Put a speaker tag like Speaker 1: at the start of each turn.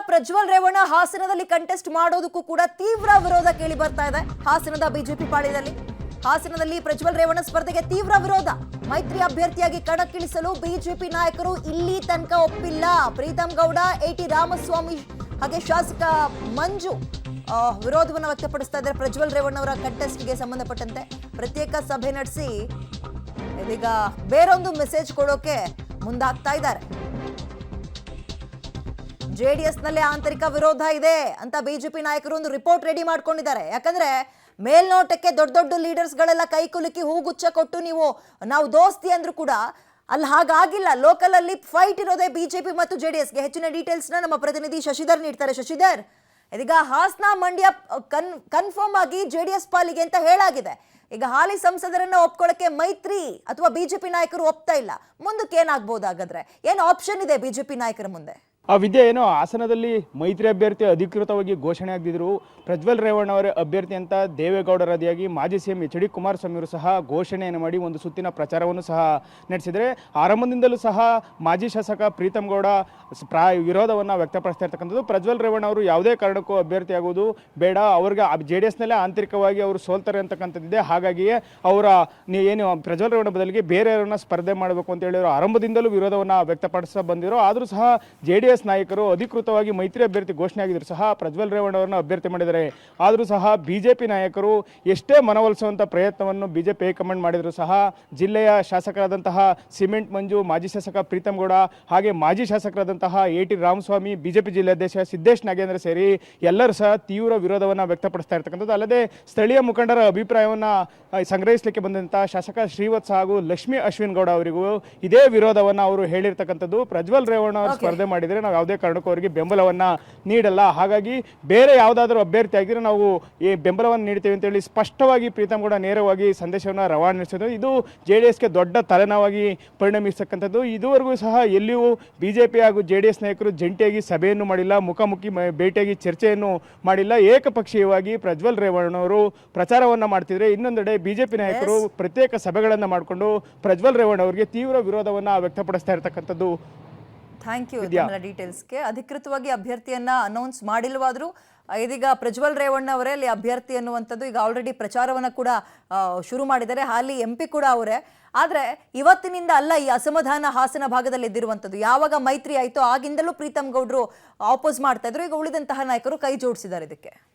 Speaker 1: ಪ್ರಜ್ವಲ್ ರೇವಣ್ಣ ಹಾಸನದಲ್ಲಿ ಕಂಟೆಸ್ಟ್ ಮಾಡೋದಕ್ಕೂ ಕೂಡ ತೀವ್ರ ವಿರೋಧ ಕೇಳಿ ಬರ್ತಾ ಇದೆ. ಹಾಸನದ ಬಿಜೆಪಿ ಪಾಳ್ಯದಲ್ಲಿ ಹಾಸನದಲ್ಲಿ ಪ್ರಜ್ವಲ್ ರೇವಣ್ಣ ಸ್ಪರ್ಧೆಗೆ ತೀವ್ರ ವಿರೋಧ. ಮೈತ್ರಿ ಅಭ್ಯರ್ಥಿಯಾಗಿ ಕಣಕ್ಕಿಳಿಸಲು ಬಿಜೆಪಿ ನಾಯಕರು ಇಲ್ಲಿ ತನಕ ಒಪ್ಪಿಲ್ಲ. ಪ್ರೀತಮ್ ಗೌಡ, ಎಟಿ ರಾಮಸ್ವಾಮಿ ಹಾಗೆ ಶಾಸಕ ಮಂಜು ವಿರೋಧವನ್ನು ವ್ಯಕ್ತಪಡಿಸ್ತಾ ಇದ್ದಾರೆ. ಪ್ರಜ್ವಲ್ ರೇವಣ್ಣ ಅವರ ಕಂಟೆಸ್ಟ್ಗೆ ಸಂಬಂಧಪಟ್ಟಂತೆ ಪ್ರತ್ಯೇಕ ಸಭೆ ನಡೆಸಿ ಇದೀಗ ಬೇರೊಂದು ಮೆಸೇಜ್ ಕೊಡೋಕೆ ಮುಂದಾಗ್ತಾ ಇದ್ದಾರೆ. ಜೆಡಿಎಸ್ ನಲ್ಲಿ ಆಂತರಿಕ ವಿರೋಧ ಇದೆ ಅಂತ ಬಿಜೆಪಿ ನಾಯಕರು ಒಂದು ರಿಪೋರ್ಟ್ ರೆಡಿ ಮಾಡ್ಕೊಂಡಿದ್ದಾರೆ. ಯಾಕಂದ್ರೆ ಮೇಲ್ನೋಟಕ್ಕೆ ದೊಡ್ಡ ದೊಡ್ಡ ಲೀಡರ್ಸ್ ಗಳೆಲ್ಲ ಕೈ ಕುಲುಕಿ ಹೂಗುಚ್ಚ ಕೊಟ್ಟು ನಾವು ದೋಸ್ತಿ ಅಂದ್ರೂ ಕೂಡ ಅಲ್ಲಿ ಹಾಗಾಗಿಲ್ಲ. ಲೋಕಲ್ ಅಲ್ಲಿ ಫೈಟ್ ಇರೋದೇ ಬಿಜೆಪಿ ಮತ್ತು ಜೆಡಿಎಸ್ಗೆ. ಹೆಚ್ಚಿನ ಡೀಟೇಲ್ಸ್ ನ ನಮ್ಮ ಪ್ರತಿನಿಧಿ ಶಶಿಧರ್ ನೀಡ್ತಾರೆ. ಶಶಿಧರ್, ಇದೀಗ ಹಾಸನ ಮಂಡ್ಯ ಕನ್ಫರ್ಮ್ ಆಗಿ ಜೆಡಿಎಸ್ ಪಾಲಿಗೆ ಅಂತ ಹೇಳಾಗಿದೆ. ಈಗ ಹಾಲಿ ಸಂಸದರನ್ನ ಒಪ್ಕೊಳ್ಳಕ್ಕೆ ಮೈತ್ರಿ ಅಥವಾ ಬಿಜೆಪಿ ನಾಯಕರು ಒಪ್ತಾ ಇಲ್ಲ. ಮುಂದಕ್ಕೆ ಏನಾಗ್ಬೋದು? ಹಾಗಾದ್ರೆ ಏನು ಆಪ್ಷನ್ ಇದೆ ಬಿಜೆಪಿ ನಾಯಕರ ಮುಂದೆ?
Speaker 2: ಆ ವಿದ್ಯೆ ಏನೋ ಹಾಸನದಲ್ಲಿ ಮೈತ್ರಿ ಅಭ್ಯರ್ಥಿ ಅಧಿಕೃತವಾಗಿ ಘೋಷಣೆ ಆಗದಿದ್ರು ಪ್ರಜ್ವಲ್ ರೇವಣ್ಣ ಅವರ ಅಭ್ಯರ್ಥಿ ಅಂತ ದೇವೇಗೌಡರ ಆದಿಯಾಗಿ ಮಾಜಿ ಸಿಎಂ ಎಚ್ ಡಿ ಕುಮಾರಸ್ವಾಮಿ ಅವರು ಸಹ ಘೋಷಣೆಯನ್ನು ಮಾಡಿ ಒಂದು ಸುತ್ತಿನ ಪ್ರಚಾರವನ್ನು ಸಹ ನಡೆಸಿದರೆ ಆರಂಭದಿಂದಲೂ ಸಹ ಮಾಜಿ ಶಾಸಕ ಪ್ರೀತಮ್ ಗೌಡ ವಿರೋಧವನ್ನು ವ್ಯಕ್ತಪಡಿಸ್ತಾ ಇರ್ತಕ್ಕಂಥದ್ದು. ಪ್ರಜ್ವಲ್ ರೇವಣ್ಣ ಅವರು ಯಾವುದೇ ಕಾರಣಕ್ಕೂ ಅಭ್ಯರ್ಥಿ ಆಗೋದು ಬೇಡ, ಅವ್ರಿಗೆ JDS-ನಲ್ಲೇ ಆಂತರಿಕವಾಗಿ ಅವರು ಸೋಲ್ತಾರೆ ಅಂತಕ್ಕಂಥದ್ದಿದೆ. ಹಾಗಾಗಿಯೇ ಅವರ ಏನು ಪ್ರಜ್ವಲ್ ರೇವಣ್ಣ ಬದಲಿಗೆ ಬೇರೆಯವರನ್ನ ಸ್ಪರ್ಧೆ ಮಾಡಬೇಕು ಅಂತ ಹೇಳಿದ್ರು ಆರಂಭದಿಂದಲೂ ವಿರೋಧವನ್ನು ವ್ಯಕ್ತಪಡಿಸ್ತಾ ಬಂದಿರೋ. ಆದರೂ ಸಹ JDS ನಾಯಕರು ಅಧಿಕೃತವಾಗಿ ಮೈತ್ರಿ ಅಭ್ಯರ್ಥಿ ಘೋಷಣೆ ಆಗಿದ್ರು ಸಹ ಪ್ರಜ್ವಲ್ ರೇವಣ್ಣ ಅವರನ್ನು ಅಭ್ಯರ್ಥಿ ಮಾಡಿದ್ದಾರೆ. ಆದರೂ ಸಹ ಬಿಜೆಪಿ ನಾಯಕರು ಎಷ್ಟೇ ಮನವೊಲಿಸುವಂಥ ಪ್ರಯತ್ನವನ್ನು ಬಿಜೆಪಿ ಹೈಕಮಾಂಡ್ ಮಾಡಿದ್ರು ಸಹ ಜಿಲ್ಲೆಯ ಶಾಸಕರಾದಂತಹ ಸಿಮೆಂಟ್ ಮಂಜು, ಮಾಜಿ ಶಾಸಕ ಪ್ರೀತಮ್ ಗೌಡ ಹಾಗೆ ಮಾಜಿ ಶಾಸಕರಾದಂತಹ ಎಟಿ ರಾಮಸ್ವಾಮಿ, ಬಿಜೆಪಿ ಜಿಲ್ಲಾಧ್ಯಕ್ಷ ಸಿದ್ದೇಶ್ ನಾಗೇಂದ್ರ ಸೇರಿ ಎಲ್ಲರೂ ಸಹ ತೀವ್ರ ವಿರೋಧವನ್ನು ವ್ಯಕ್ತಪಡಿಸ್ತಾ ಇರ್ತಕ್ಕಂಥದ್ದು. ಅಲ್ಲದೆ ಸ್ಥಳೀಯ ಮುಖಂಡರ ಅಭಿಪ್ರಾಯವನ್ನು ಸಂಗ್ರಹಿಸಲಿಕ್ಕೆ ಬಂದಂತಹ ಶಾಸಕ ಶ್ರೀವತ್ಸ ಹಾಗೂ ಲಕ್ಷ್ಮೀ ಅಶ್ವಿನ್ ಗೌಡ ಅವರಿಗೂ ಇದೇ ವಿರೋಧವನ್ನು ಅವರು ಹೇಳಿರ್ತಕ್ಕಂಥದ್ದು. ಪ್ರಜ್ವಲ್ ರೇವಣ್ಣ ಅವರು ಸ್ಪರ್ಧೆ ಮಾಡಿದರೆ ನಾವು ಯಾವುದೇ ಕಾರಣಕ್ಕೂ ಅವರಿಗೆ ಬೆಂಬಲವನ್ನು ನೀಡಲ್ಲ, ಹಾಗಾಗಿ ಬೇರೆ ಯಾವುದಾದ್ರೂ ಅಭ್ಯರ್ಥಿ ಆಗಿದ್ರೆ ನಾವು ಈ ಬೆಂಬಲವನ್ನು ನೀಡ್ತೇವೆ ಅಂತೇಳಿ ಸ್ಪಷ್ಟವಾಗಿ ಪ್ರೀತಮ್ ಗೌಡ ನೇರವಾಗಿ ಸಂದೇಶವನ್ನು ರವಾನಿಸಿದ್ರು. ಇದು JDS-ಗೆ ದೊಡ್ಡ ತಲೆನೋವಾಗಿ ಪರಿಣಮಿಸತಕ್ಕಂಥದ್ದು. ಇದುವರೆಗೂ ಸಹ ಎಲ್ಲಿಯೂ ಬಿಜೆಪಿ ಹಾಗೂ JDS ನಾಯಕರು ಜಂಟಿಯಾಗಿ ಸಭೆಯನ್ನು ಮಾಡಿಲ್ಲ, ಮುಖಾಮುಖಿ ಭೇಟಿಯಾಗಿ ಚರ್ಚೆಯನ್ನು ಮಾಡಿಲ್ಲ. ಏಕಪಕ್ಷೀಯವಾಗಿ ಪ್ರಜ್ವಲ್ ರೇವಣ್ಣವರು ಪ್ರಚಾರವನ್ನು ಮಾಡ್ತಿದ್ರೆ, ಇನ್ನೊಂದೆಡೆ ಬಿಜೆಪಿ ನಾಯಕರು ಪ್ರತ್ಯೇಕ ಸಭೆಗಳನ್ನು ಮಾಡಿಕೊಂಡು ಪ್ರಜ್ವಲ್ ರೇವಣ್ಣ ಅವರಿಗೆ ತೀವ್ರ ವಿರೋಧವನ್ನು ವ್ಯಕ್ತಪಡಿಸ್ತಾ ಇರ್ತಕ್ಕಂಥದ್ದು.
Speaker 1: ಥ್ಯಾಂಕ್ ಯು ಡೀಟೇಲ್ಸ್ಗೆ. ಅಧಿಕೃತವಾಗಿ ಅಭ್ಯರ್ಥಿಯನ್ನ ಅನೌನ್ಸ್ ಮಾಡಿಲ್ವಾದ್ರೂ ಇದೀಗ ಪ್ರಜ್ವಲ್ ರೇವಣ್ಣ ಅವರೇ ಅಲ್ಲಿ ಅಭ್ಯರ್ಥಿ ಅನ್ನುವಂಥದ್ದು ಈಗ ಆಲ್ರೆಡಿ ಪ್ರಚಾರವನ್ನ ಕೂಡ ಶುರು ಮಾಡಿದ್ದಾರೆ. ಹಾಲಿ MP ಕೂಡ ಅವರೇ. ಆದ್ರೆ ಇವತ್ತಿನಿಂದ ಅಲ್ಲ ಈ ಅಸಮಾಧಾನ ಹಾಸನ ಭಾಗದಲ್ಲಿ ಇದ್ದಿರುವಂಥದ್ದು. ಯಾವಾಗ ಮೈತ್ರಿ ಆಯ್ತೋ ಆಗಿಂದಲೂ ಪ್ರೀತಮ್ ಗೌಡ್ರು ಆಪೋಸ್ ಮಾಡ್ತಾ ಇದ್ರು. ಈಗ ಉಳಿದಂತಹ ನಾಯಕರು ಕೈ ಜೋಡಿಸಿದ್ದಾರೆ ಇದಕ್ಕೆ.